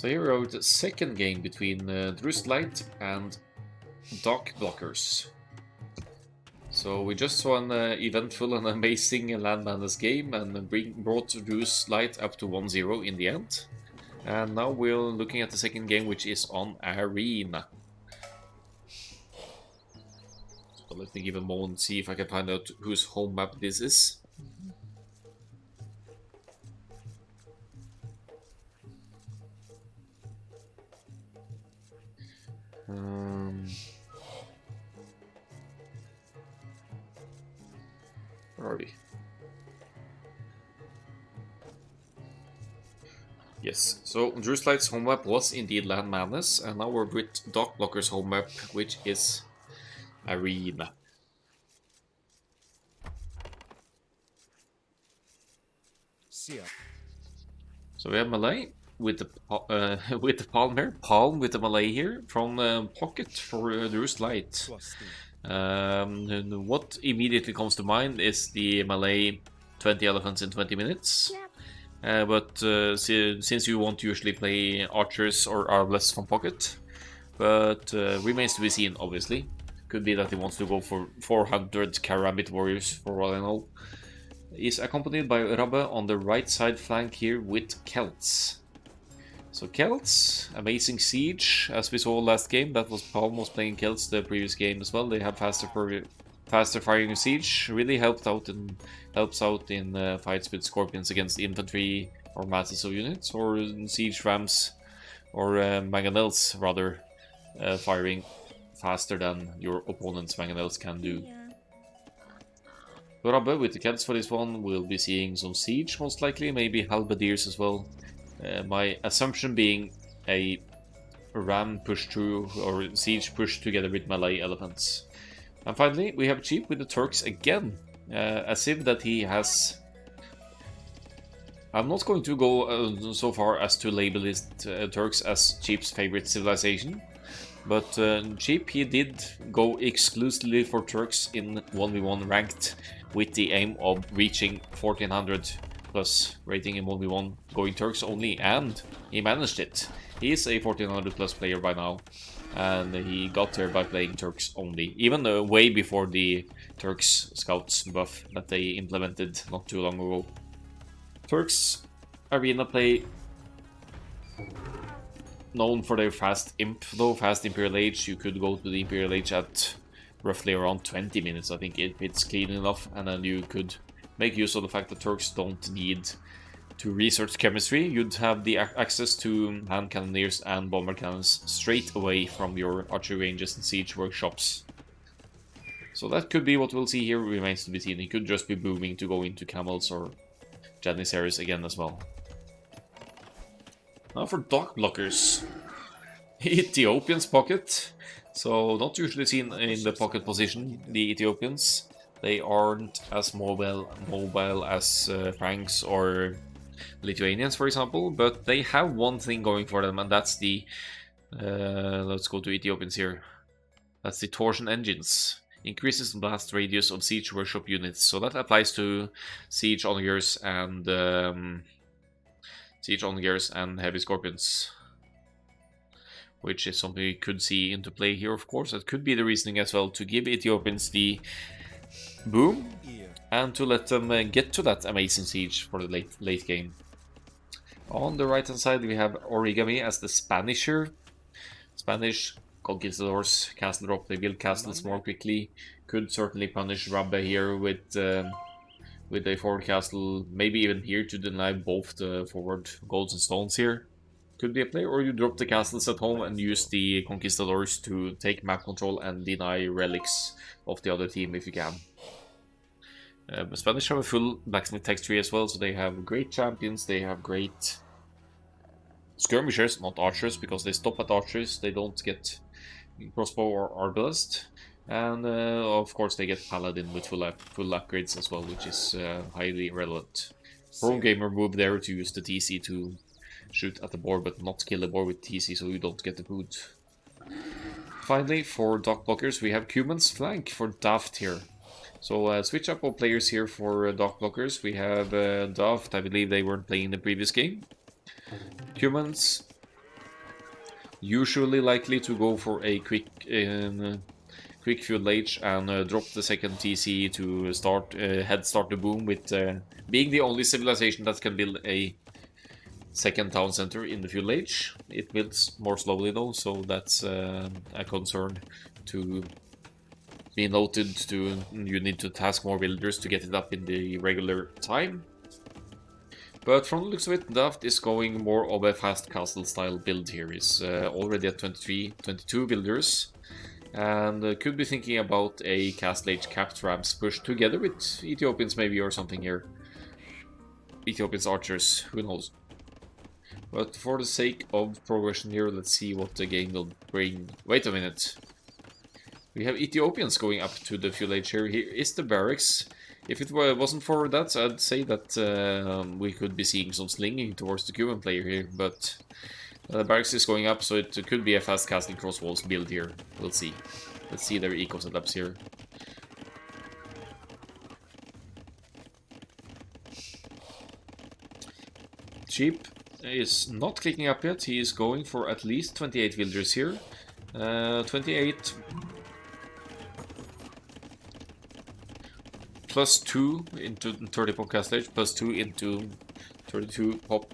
So here we are with the second game between Druz, Lite and Dock Blockers. So we just saw an eventful and amazing Land Madness game and brought Druz Lite up to 1-0 in the end. And now we're looking at the second game, which is on Arena. So let me give a moment, see if I can find out whose home map this is. Where are we? Yes, so Druz Lite's home map was indeed Land Madness, and now we're with Dock Blocker's home map, which is Arena. So we have Malay with the with the palm here, palm with the Malay here from pocket for Druz Lite. What immediately comes to mind is the Malay 20 elephants in 20 minutes. But since you won't usually play archers or arbalest from pocket, but remains to be seen, obviously. Could be that he wants to go for 400 Karambit warriors, for all I know. He's accompanied by Rabbe on the right side flank here with Celts. So Celts, amazing siege, as we saw last game. That was Palm was playing Celts the previous game as well. They have faster firing siege, really helps out in fights with scorpions against infantry or masses of units, or siege rams or mangonels rather, firing faster than your opponent's mangonels can do. Rabbe with the Celts for this one will be seeing some siege most likely, maybe halberdiers as well. My assumption being a ram push through or siege push together with Malay elephants. And finally, we have Cheap with the Turks again. A civ that he has... I'm not going to go so far as to label his Turks as Cheap's favorite civilization. But Cheap, he did go exclusively for Turks in 1v1 ranked with the aim of reaching 1400 plus rating in 1v1 going Turks only, and he managed it. He is a 1400 plus player by now, and he got there by playing Turks only, even way before the Turks Scouts buff that they implemented not too long ago. Turks Arena play known for their fast imp, though fast Imperial Age. You could go to the Imperial Age at roughly around 20 minutes, I think, if it's clean enough, and then you could make use of the fact that Turks don't need to research chemistry. You'd have the access to hand cannoneers and bomber cannons straight away from your archery ranges and siege workshops. So that could be what we'll see here, remains to be seen. He could just be booming to go into camels or janissaries again as well. Now for Dock Blockers. Ethiopians pocket. So not usually seen in the pocket position, the Ethiopians. They aren't as mobile as Franks or Lithuanians, for example, but they have one thing going for them, and that's the... let's go to Ethiopians here. That's the torsion engines. Increases the blast radius of siege workshop units, so that applies to siege onagers and heavy scorpions, which is something you could see into play here, of course. That could be the reasoning as well, to give Ethiopians the boom and to let them get to that amazing siege for the late game. On the right hand side we have Origami as the Spanisher. Spanish conquistadors, castle drop, they build castles more quickly. Could certainly punish Rabbe here with a forward castle, maybe even here to deny both the forward golds and stones here. Could be a play, or you drop the castles at home and use the conquistadors to take map control and deny relics of the other team if you can. Spanish have a full blacksmith tech tree as well, so they have great champions, they have great skirmishers, not archers, because they stop at archers, they don't get crossbow or arbalest. And of course they get paladin with full upgrades as well, which is highly relevant. Pro gamer move there to use the TC to shoot at the board, but not kill the board with TC, so you don't get the food. Finally, for Dock Blockers, we have Cuman's flank for Daft here. So switch up of players here for Dock Blockers. We have Daft, I believe they weren't playing the previous game. Humans usually likely to go for a quick feudal age and drop the second TC to head start the boom with being the only civilization that can build a second town center in the feudal age. It builds more slowly though, so that's a concern to be noted. You need to task more builders to get it up in the regular time. But from the looks of it, Daft is going more of a fast castle style build here. He's already at 22 builders, and could be thinking about a castle age capped ramps push together with Ethiopians maybe or something here. Ethiopians archers, who knows. But for the sake of progression here, let's see what the game will bring. Wait a minute. We have Ethiopians going up to the feudal age here. Here is the barracks. If it wasn't for that, I'd say that we could be seeing some slinging towards the Cuban player here. But the barracks is going up, so it could be a fast castle cross walls build here. We'll see. Let's see their eco setups here. Cheap is not clicking up yet. He is going for at least 28 villagers here. 28 plus 2 into 30 pop castle age, plus 2 into 32 pop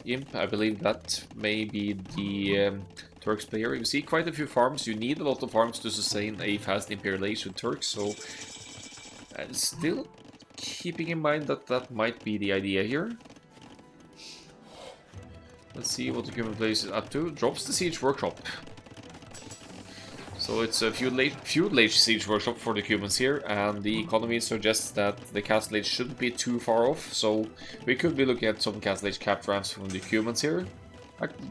imp. I believe that may be the Turks player. You see quite a few farms. You need a lot of farms to sustain a fast imperial age with Turks, so still keeping in mind that that might be the idea here. Let's see what the Cuban player is up to. Drops the siege workshop. So it's a feudal age siege workshop for the Cubans here, and the economy suggests that the castle age shouldn't be too far off, so we could be looking at some castle age capped ramps from the Cubans here,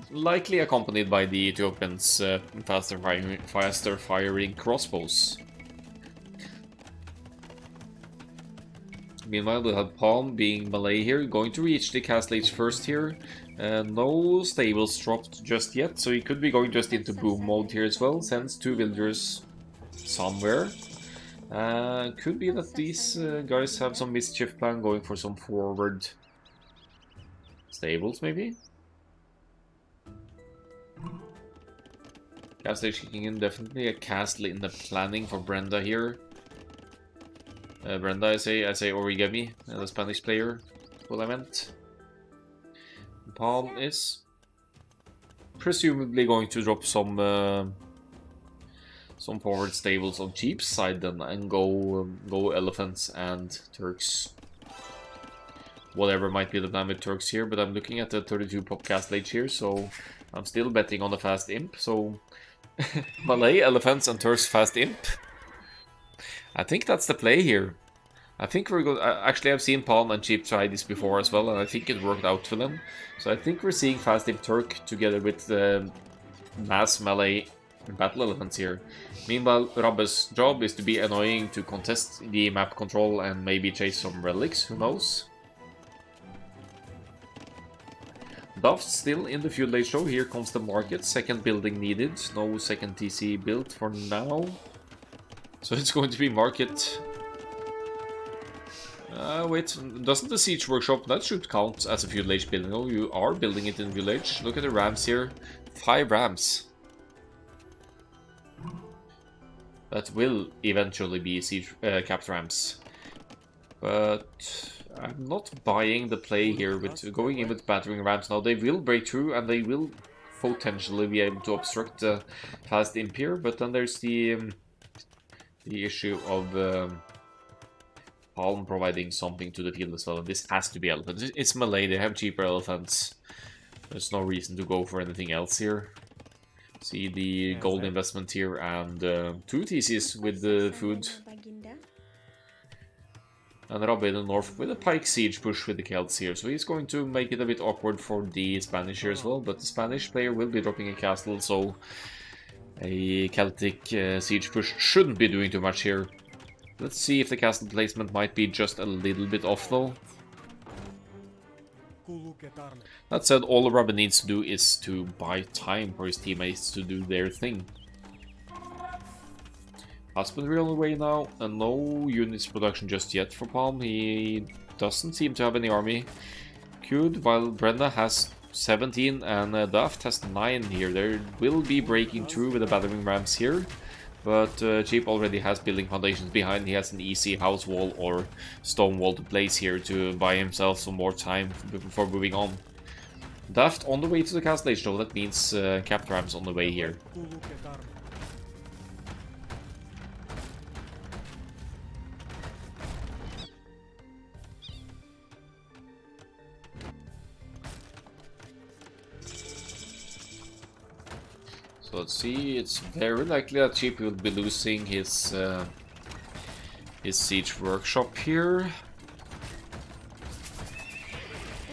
likely accompanied by the Ethiopians' faster firing crossbows. Meanwhile, we'll have Palm being Malay here, going to reach the castle age first here. No stables dropped just yet, so he could be going just into boom mode here as well. Sends 2 villagers somewhere. Could be that these guys have some mischief plan, going for some forward stables maybe. Castle age kicking in, definitely a castle in the planning for Brenda here. Brenda, I say Origami, the Spanish player, that's what I meant. Palm is presumably going to drop some forward stables on cheap side then, and go elephants and Turks. Whatever might be the plan with Turks here, but I'm looking at the 32 pop castle age here, so I'm still betting on the fast imp. So Malay, elephants, and Turks fast imp. I think that's the play here. I think we're good. Actually, I've seen Palm and Cheap try this before as well, and I think it worked out for them. So I think we're seeing fast imp Turk together with the mass Malay battle elephants here. Meanwhile, Rabbe's job is to be annoying, to contest the map control and maybe chase some relics, who knows. Daft still in the feudal age show. Here comes the market. Second building needed. No second TC built for now. So it's going to be market. Wait, doesn't the siege workshop, that should count as a feudal age building? Oh, you are building it in feudal age. Look at the rams here. 5 rams. That will eventually be siege capped rams. But I'm not buying the play here with going in with battering rams now. They will break through and they will potentially be able to obstruct the fast imp here, but then there's the issue of Palm providing something to the field as well. This has to be elephants. It's Malay, they have cheaper elephants. There's no reason to go for anything else here. See the gold investment here and 2 TCs with the food. And Rabbe in the north with a pike siege push with the Celts here. So he's going to make it a bit awkward for the Spanish here as well. But the Spanish player will be dropping a castle, so a Celtic siege push shouldn't be doing too much here. Let's see if the castle placement might be just a little bit off though. That said, all Rabbe needs to do is to buy time for his teammates to do their thing. Husbandry on the way now, and no units production just yet for Palm. He doesn't seem to have any army. Queued, while Brenda has 17, and Daft has 9 here. They will be breaking through with the battering rams here, but Cheap already has building foundations behind. He has an easy house wall or stone wall to place here to buy himself some more time before moving on. Daft on the way to the castle age, though. That means cap rams on the way here. So let's see, it's very likely that Cheap will be losing his siege workshop here.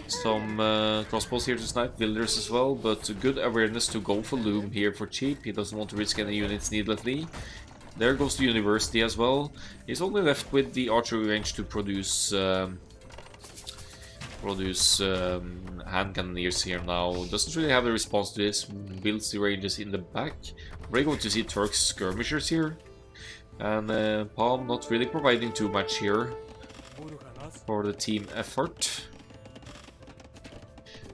Some crossbows here to snipe, villagers as well, but good awareness to go for Loom here for Cheap. He doesn't want to risk any units needlessly. There goes the University as well. He's only left with the archery range to produce hand cannoneers here now. Doesn't really have a response to this. Builds the ranges in the back. We're going to see Turks skirmishers here. And Palm not really providing too much here for the team effort.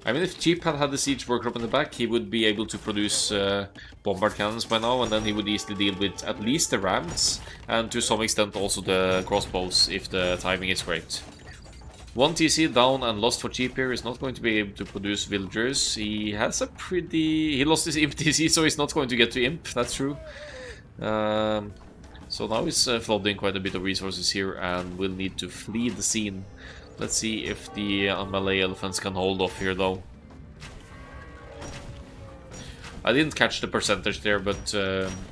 I mean, if Cheap had had the siege workshop in the back, he would be able to produce bombard cannons by now, and then he would easily deal with at least the rams, and to some extent also the crossbows, if the timing is great. 1 TC down and lost for Cheap here. Is not going to be able to produce villagers. He has a pretty... He lost his Imp TC, so he's not going to get to Imp, that's true. So now he's flooding quite a bit of resources here and will need to flee the scene. Let's see if the Malay elephants can hold off here, though. I didn't catch the percentage there, but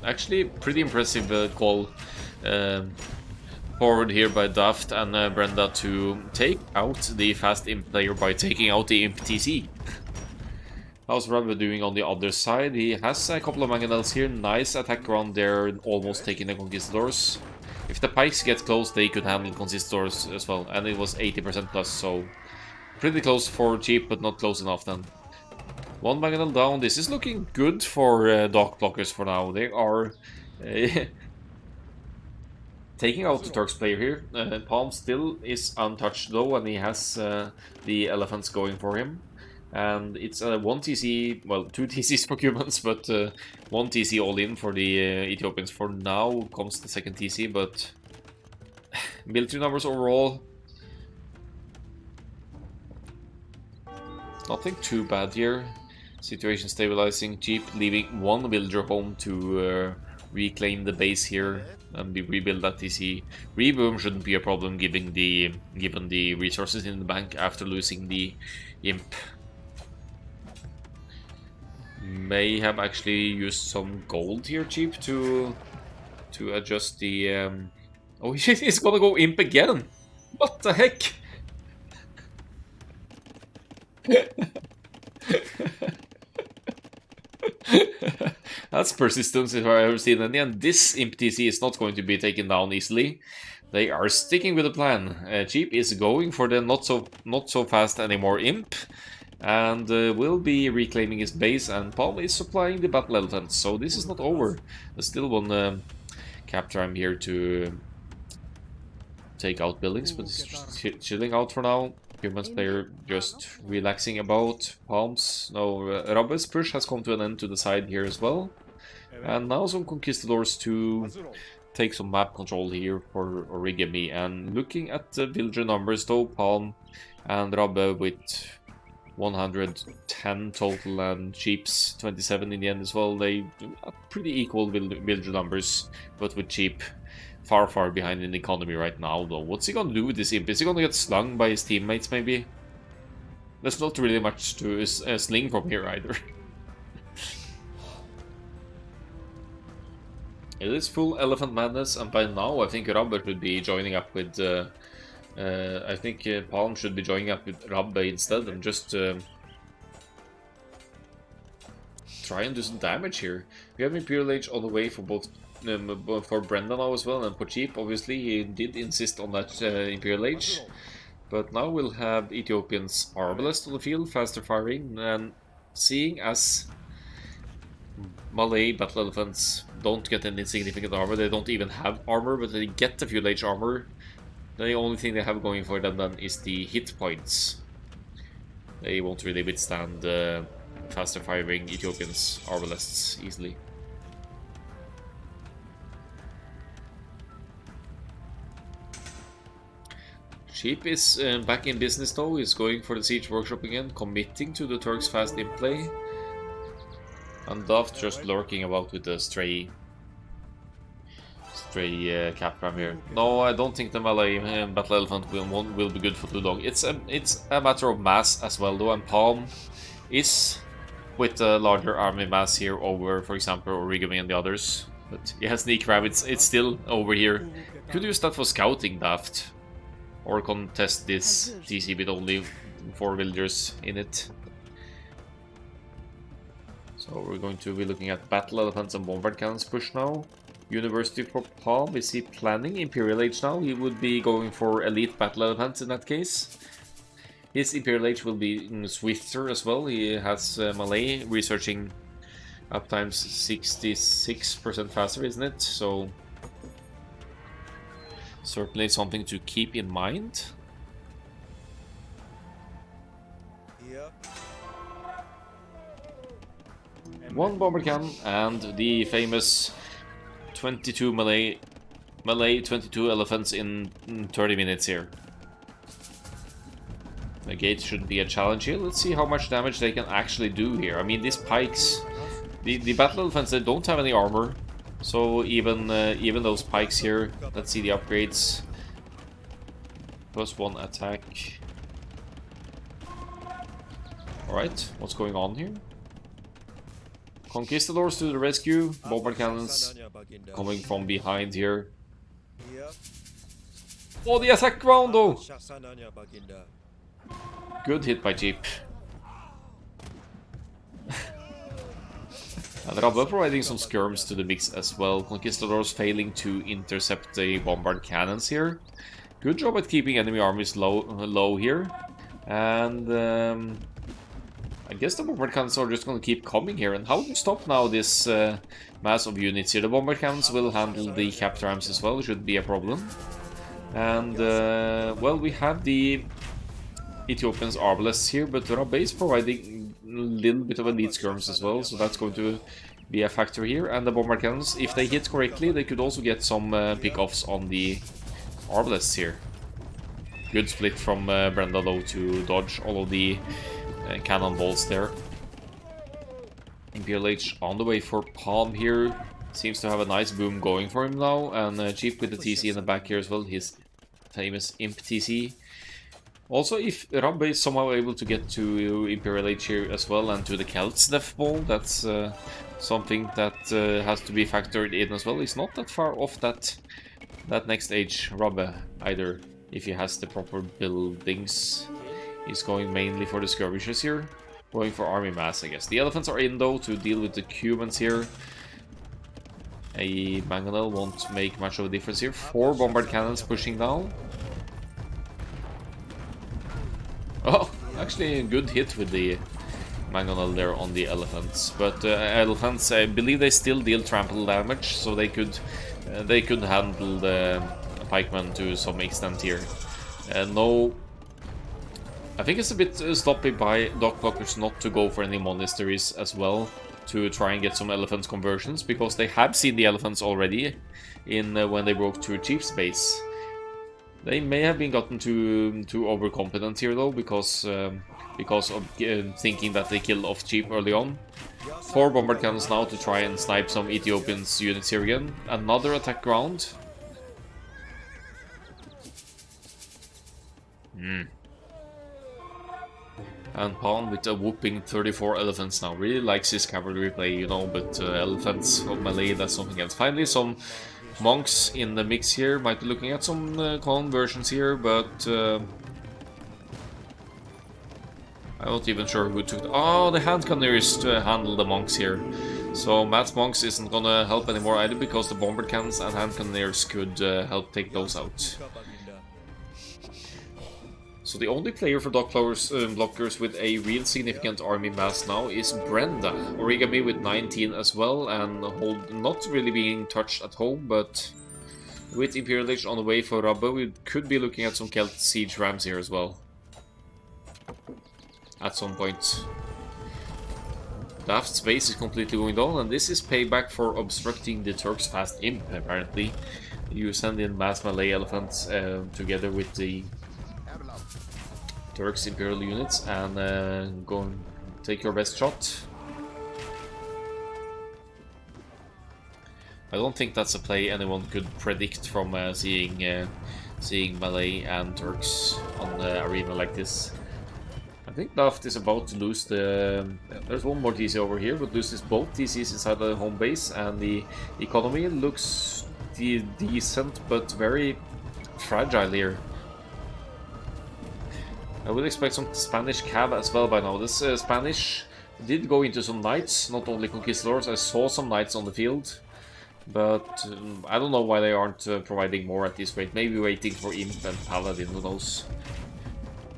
actually pretty impressive call forward here by Daft and Brenda to take out the fast Imp player by taking out the Imp TC. How's Rabbe doing on the other side? He has a couple of mangonels here. Nice attack around there, almost taking the Conquistadors. If the pikes get close, they could handle Conquistadors as well. And it was 80% plus, so pretty close for Cheap, but not close enough then. 1 mangonel down. This is looking good for Dock Blockers for now. They are taking out the Turks player here. Palm still is untouched though, and he has the elephants going for him. And it's a 1 TC, well, 2 TCs for Cubans, but 1 TC all in for the Ethiopians. For now comes the second TC, but military numbers overall, nothing too bad here. Situation stabilizing. Cheap leaving 1 villager home to reclaim the base here and rebuild that TC. Reboom shouldn't be a problem given the resources in the bank after losing the Imp. May have actually used some gold here, Cheap, to adjust the... Oh, he's gonna go Imp again! What the heck? That's persistence if I've ever seen any, and this Imp TC is not going to be taken down easily. They are sticking with the plan. Cheap is going for the not so fast anymore Imp, and will be reclaiming his base, and Palm is supplying the battle elephants, so this is not over. There's still 1 cap time here to take out buildings, but it's chilling out for now. Humans player just relaxing about. Palms, no, Rabbe's push has come to an end to the side here as well. And now some Conquistadors to take some map control here for Origami. And looking at the villager numbers though, Palm and Rabbe with 110 total and Cheap's 27 in the end as well. They are pretty equal villager numbers, but with Cheap far behind in the economy right now though. What's he gonna do with this Imp? Is he gonna get slung by his teammates maybe? There's not really much to sling from here either. It is full elephant madness, and by now I think Rabbe should be joining up with I think Palm should be joining up with Rabbe instead and just try and do some damage here. We have Imperial Age on the way for both for Brenda now as well, and for Cheap obviously he did insist on that Imperial Age. But now we'll have Ethiopians Arbalest on the field, faster firing, and seeing as Malay battle elephants don't get any significant armor, they don't even have armor, but they get a Fuel Age armor. The only thing they have going for them then is the hit points. They won't really withstand faster firing Ethiopians' arbalists easily. Sheep is back in business though, he's going for the siege workshop again, committing to the Turks' fast in play. And Daft just lurking about with the stray Capram here. No, I don't think the Malay Battle Elephant will be good for too long. It's a matter of mass as well though, and Palm is with the larger army mass here over, for example, Origami and the others. But yeah, Sneak Ram, it's still over here. Could use that for scouting, Daft. Or contest this TC with only 4 villagers in it. So we're going to be looking at Battle Elephants and Bombard Cannons push now. University for Palm, is he planning Imperial Age now? He would be going for Elite Battle Elephants in that case. His Imperial Age will be swifter as well. He has Malay researching uptimes 66% faster, isn't it? So certainly something to keep in mind. Yep. One bomber cannon and the famous 22 Malay 22 elephants in 30 minutes here. The gate shouldn't be a challenge here. Let's see how much damage they can actually do here. I mean, these pikes, the battle elephants, they don't have any armor. So even those pikes here, let's see the upgrades. +1 attack. Alright, what's going on here? Conquistadors to the rescue. Bombard cannons coming from behind here. Oh, the attack ground though! Good hit by Jeep. And Rabba providing some skirms to the mix as well. Conquistadors failing to intercept the bombard cannons here. Good job at keeping enemy armies low here. And I guess the bombard cannons are just going to keep coming here. And how do you stop now this mass of units here? The bombard cannons will handle the capture arms as well, shouldn't be a problem. And well, we have the Ethiopians arbalists here, but Rabbe is providing a little bit of elite skirms as well, so that's going to be a factor here. And the bombard cannons, if they hit correctly, they could also get some pick-offs on the arbalists here. Good split from Brenda though to dodge all of the cannonballs there. Imperial H on the way for Palm here. Seems to have a nice boom going for him now, and Chief with the TC in the back here as well, his famous Imp TC. Also, if Rabbe is somehow able to get to Imperial Age here as well and to the Celts Death Ball, that's something that has to be factored in as well. He's not that far off that next age, Rabbe, either, if he has the proper buildings. He's going mainly for the skirmishes here, going for army mass, I guess. The elephants are in though to deal with the Cumans here. A mangonel won't make much of a difference here. 4 bombard cannons pushing down. Oh, actually a good hit with the mangonel there on the elephants. But elephants, I believe they still deal trample damage, so they could handle the pikemen to some extent here. No, I think it's a bit sloppy by Dock Blockers not to go for any monasteries as well, to try and get some elephant conversions, because they have seen the elephants already in when they broke to Chief's base. They may have been gotten too overconfident here though, because of thinking that they killed off Chief early on. 4 bombard cannons now to try and snipe some Ethiopians units here again. Another attack ground. And Pawn with a whooping 34 elephants now. Really likes his cavalry play, you know, but elephants of Malay, that's something else. Finally, some monks in the mix here. Might be looking at some conversions here, but I'm not even sure who took the... Oh, the hand cannoneers to handle the monks here. So Matt's monks isn't gonna help anymore either, because the bombard cannons and hand cannoneers could help take those out. So the only player for Dock Blockers with a real significant army mass now is Brenda. Origami with 19 as well, and not really being touched at home, but with Imperial Age on the way for Rabbe, we could be looking at some Celt Siege Rams here as well. at some point. Daft's base is completely going down, and this is payback for obstructing the Turks' fast imp, apparently. You send in mass melee elephants together with the Turks' imperial units and go and take your best shot. I don't think that's a play anyone could predict from seeing Malay and Turks on the arena like this. I think Daft is about to lose the... there's one more TC over here, but loses both TCs inside the home base, and the economy looks decent but very fragile here. I would expect some Spanish cav as well by now. This Spanish did go into some knights, not only conquistadors. I saw some knights on the field. But I don't know why they aren't providing more at this rate. Maybe waiting for Imp and Paladin, who knows.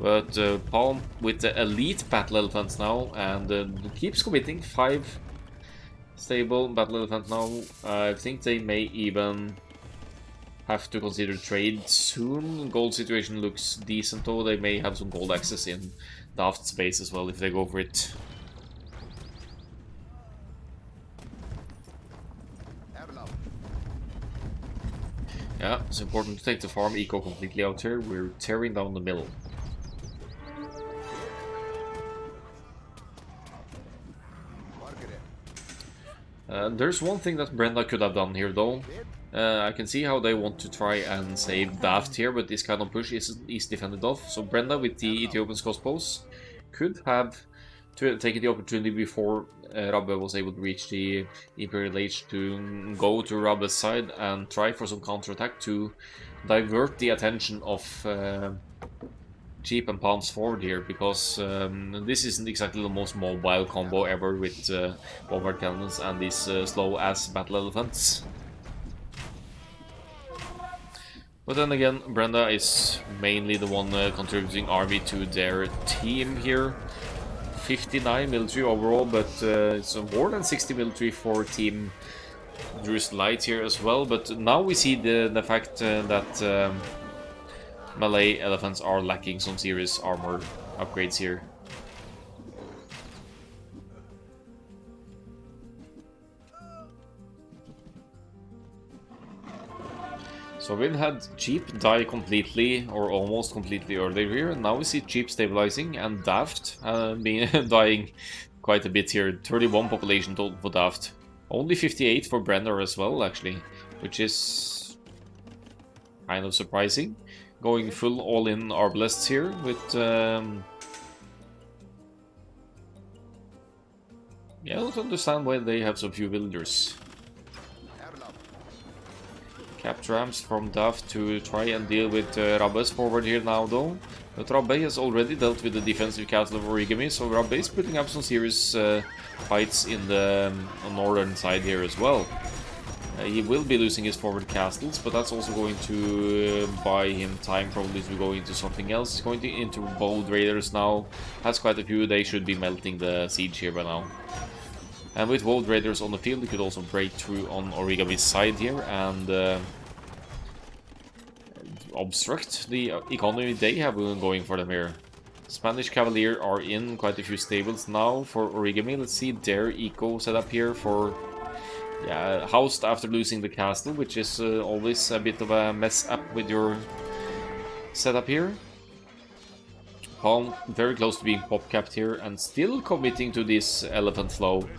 But Palm with the elite battle elephants now, and keeps committing 5 stable battle elephants now. I think they may even have to consider trade soon. Gold situation looks decent though. They may have some gold access in Daft space as well if they go for it. Yeah, it's important to take the farm eco completely out here. We're tearing down the mill. There's one thing that Brenda could have done here though. I can see how they want to try and save Daft here, but this kind of push is defended off. So Brenda with the Ethiopian crossbows could have taken the opportunity before Rabbe was able to reach the Imperial Age to go to Rabbe's side and try for some counterattack to divert the attention of Jeep and Palms forward here, because this isn't exactly the most mobile combo ever with bombard cannons and these slow-ass battle elephants. But then again, Brenda is mainly the one contributing army to their team here. 59 military overall, but it's more than 60 military for Team Druz Lite here as well. But now we see the fact that Malay elephants are lacking some serious armor upgrades here. So we've had Cheap die completely, or almost completely earlier here, and now we see Cheap stabilizing, and Daft dying quite a bit here. 31 population total for Daft. Only 58 for Brenner as well, actually, which is kind of surprising. Going full all-in Arbalests here with... yeah, I don't understand why they have so few villagers. Cap trams from Daft to try and deal with Rabbe's forward here now though. But Rabbe has already dealt with the defensive castle of Origami, so Rabbe is putting up some serious fights in the northern side here as well. He will be losing his forward castles, but that's also going to buy him time probably to go into something else. He's going into Bold Raiders now, has quite a few, they should be melting the siege here by now. And with World Raiders on the field, he could also break through on Origami's side here and obstruct the economy they have going for them here. Spanish Cavalier are in quite a few stables now for Origami. Let's see their eco setup here for... yeah, housed after losing the castle, which is always a bit of a mess up with your setup here. Palm very close to being pop-capped here and still committing to this elephant flow.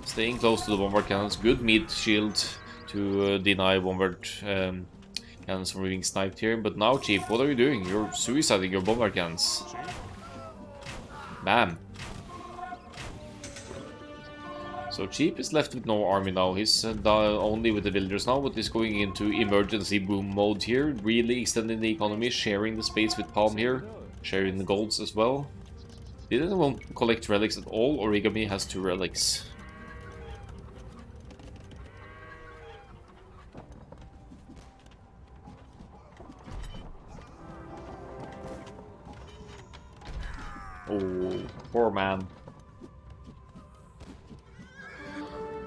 Staying close to the bombard cannons, good mid shield to deny bombard cannons from being sniped here. But now, Chief, what are you doing? You're suiciding your bombard cannons. Bam. So Cheap is left with no army now. He's only with the villagers now, but he's going into emergency boom mode here, really extending the economy, sharing the space with Palm here, sharing the golds as well. Did anyone collect relics at all? Origami has 2 relics. Oh, poor man.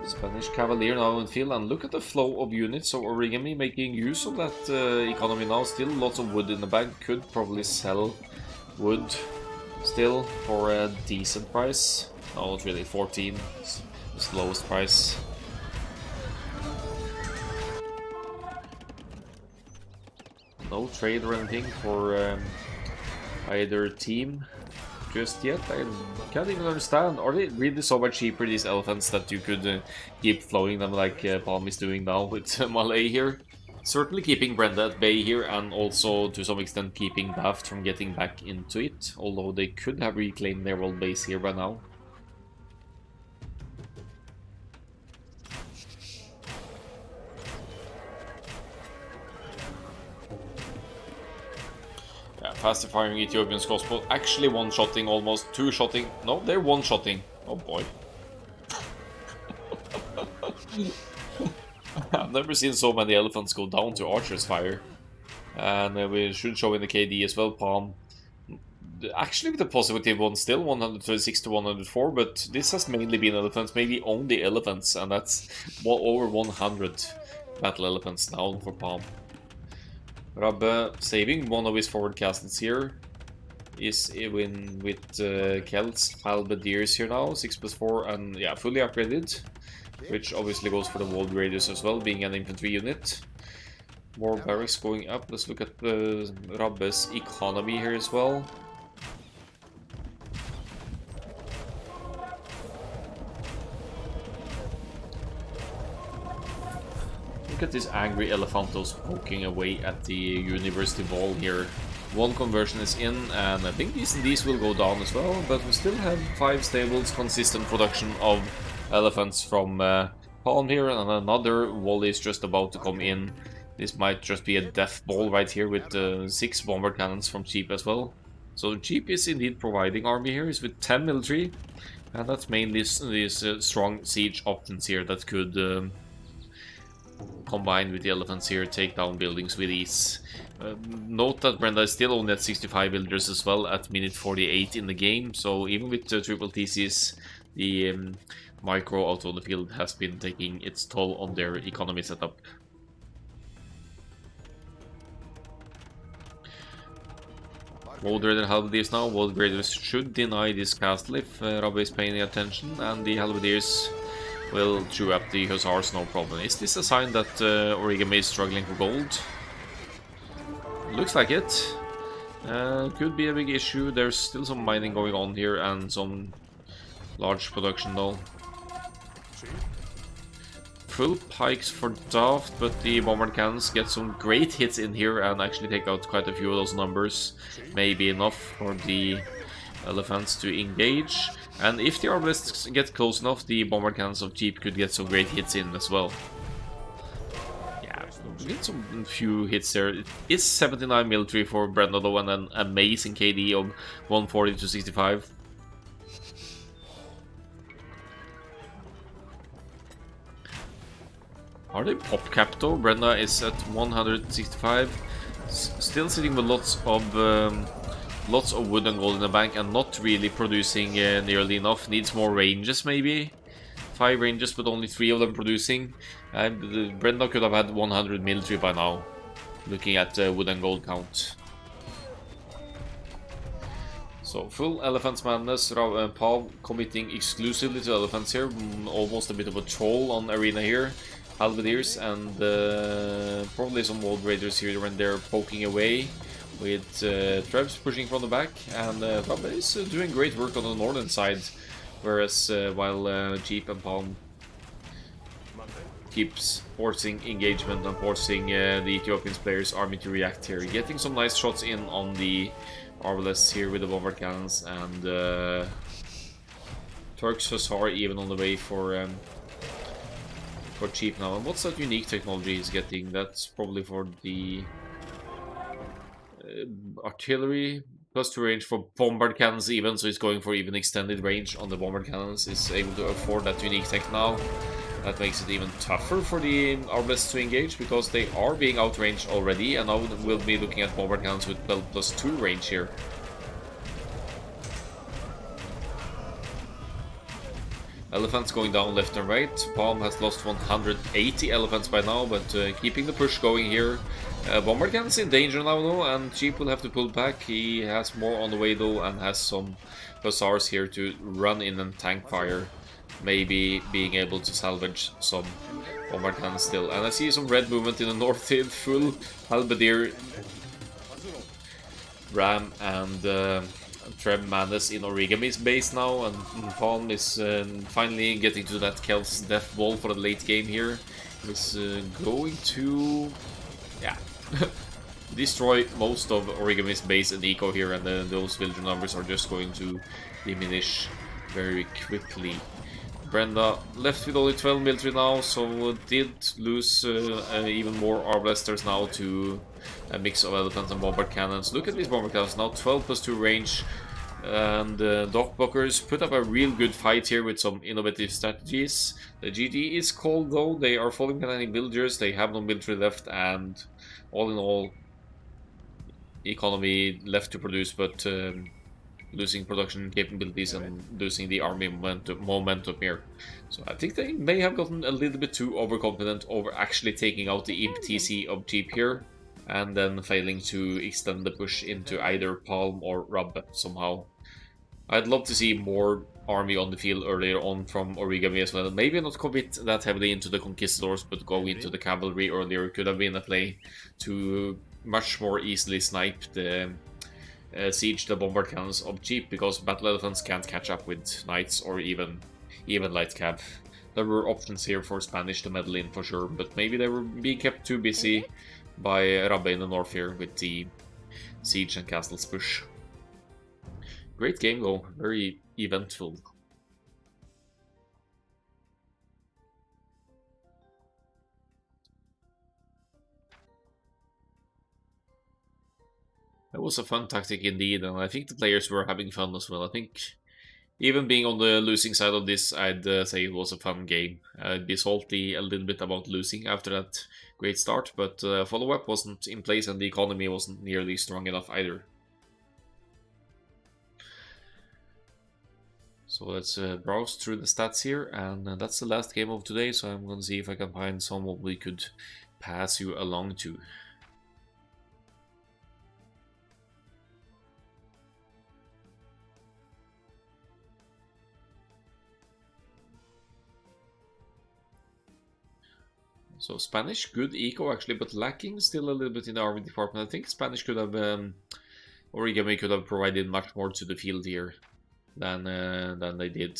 Spanish Cavalier now in field, and look at the flow of units. So Origami making use of that economy now. Still lots of wood in the bag. Could probably sell wood Still, for a decent price. No, not really, 14 is the lowest price. No trade or anything for either team just yet. I can't even understand. Are they really so much cheaper, these elephants, that you could keep flowing them like Palm is doing now with Malay here? Certainly keeping Brenda at bay here, and also to some extent keeping Daft from getting back into it, although they could have reclaimed their old base here by now. Yeah, faster firing Ethiopian crossbow, actually one-shotting, almost two-shotting. No, they're one-shotting. Oh boy. I've never seen so many elephants go down to archer's fire. And we should show in the KD as well, Palm. Actually with the positive one still, 136 to 104, but this has mainly been elephants, maybe only elephants, and that's well over 100 battle elephants down for Palm. Rabbe saving one of his forward castles here. Is in with Celts, Halberdiers here now, 6+4, and yeah, fully upgraded. Which obviously goes for the wall graders as well, being an infantry unit. More barracks going up. Let's look at the Rabbe's economy here as well. Look at these angry elephantos poking away at the university wall here. One conversion is in, and I think these will go down as well, but we still have 5 stables, consistent production of elephants from Palm here, and another wall is just about to come in. This might just be a death ball right here with 6 bomber cannons from Cheap as well. So Cheap is indeed providing army here, is with 10 military, and that's mainly these strong siege options here that could combined with the elephants here take down buildings with ease. Note that Brenda is still only at 65 villagers as well at minute 48 in the game, so even with triple TCs, the micro out on the field has been taking its toll on their economy setup. World Raider Halberdiers now. World Raiders should deny this castle if Rabbe is paying attention, and the Halberdiers will chew up the Hussars no problem. Is this a sign that Origami is struggling for gold? Looks like it. Could be a big issue. There's still some mining going on here and some large production though. Full pikes for Daft, but the bombard cannons get some great hits in here and actually take out quite a few of those numbers. Maybe enough for the elephants to engage. And if the arbalists get close enough, the bombard cannons of Cheap could get some great hits in as well. Yeah, get some few hits there. It is 79 military for Brenda though, and an amazing KD of 140 to 65. Are they pop capped though? Brenda is at 165. Still sitting with lots of wood and gold in the bank and not really producing nearly enough. Needs more ranges maybe. 5 ranges but only 3 of them producing. Brenda could have had 100 military by now, looking at wood and gold count. So full elephants madness. Paul committing exclusively to elephants here. Almost a bit of a troll on arena here. Halberdiers and probably some World Raiders here when they're poking away, with Trebs pushing from the back, and Rabbe is doing great work on the northern side, whereas while Jeep and Palm keeps forcing engagement and forcing the Ethiopian players' army to react here, getting some nice shots in on the Arbalists here with the bombard cannons, and Turks Hussar even on the way for Cheap now. And what's that unique technology he's getting? That's probably for the artillery, plus 2 range for bombard cannons even, so he's going for even extended range on the bombard cannons. He's able to afford that unique tech now. That makes it even tougher for the Arbalists to engage, because they are being outranged already, and now we'll be looking at bombard cannons with 12 plus 2 range here. Elephants going down left and right. Palm has lost 180 elephants by now, but keeping the push going here. Bombercan's in danger now though, and Cheap will have to pull back. He has more on the way though, and has some Hussars here to run in and tank fire. Maybe being able to salvage some Bombercan still. And I see some red movement in the north here, full Halberdier, Ram, and Trem Manus in Origami's base now, and Palm is finally getting to that Kel's death ball for the late game here. He's going to... yeah. destroy most of Origami's base and eco here, and then those villager numbers are just going to diminish very quickly. Brenda left with only 12 military now, so did lose even more Arblasters now to a mix of elephants and bombard cannons. Look at these bombard cannons now, 12 plus 2 range. And Dockbuckers put up a real good fight here with some innovative strategies. The GG is cold though, they are falling behind in villagers, they have no military left, and all in all, economy left to produce, but losing production capabilities and losing the army momentum here. So I think they may have gotten a little bit too overconfident over actually taking out the Imp TC of Cheap here, and then failing to extend the push into either Palm or Rub somehow. I'd love to see more army on the field earlier on from Origami as well. Maybe not commit that heavily into the Conquistadors, but go into the cavalry earlier. Could have been a play to much more easily snipe the siege the bombard cannons of Cheap, because battle elephants can't catch up with knights or even light cav. There were options here for Spanish to meddle in for sure, but maybe they were being kept too busy by Rabbe in the north here with the siege and castles push. Great game though, very eventful. That was a fun tactic indeed, and I think the players were having fun as well. I think even being on the losing side of this, I'd say it was a fun game. I'd be salty a little bit about losing after that great start, but follow-up wasn't in place and the economy wasn't nearly strong enough either. So let's browse through the stats here, and that's the last game of today, so I'm gonna see if I can find someone we could pass you along to. So Spanish, good eco actually, but lacking still a little bit in the army department. I think Spanish could have, Origami could have provided much more to the field here than they did.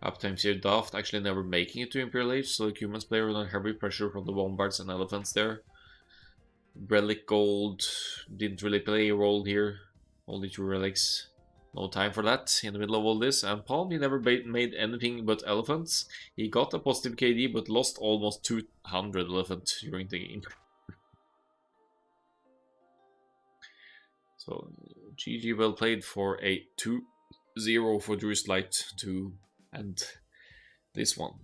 Uptimes here, Daft actually never making it to Imperial Age, so the humans player under heavy pressure from the bombards and elephants there. Relic Gold didn't really play a role here, only 2 relics. No time for that in the middle of all this. And Palm, he never made anything but elephants. He got a positive KD, but lost almost 200 elephant during the game. So GG well played for a 2-0 for Druz Lite to end this one.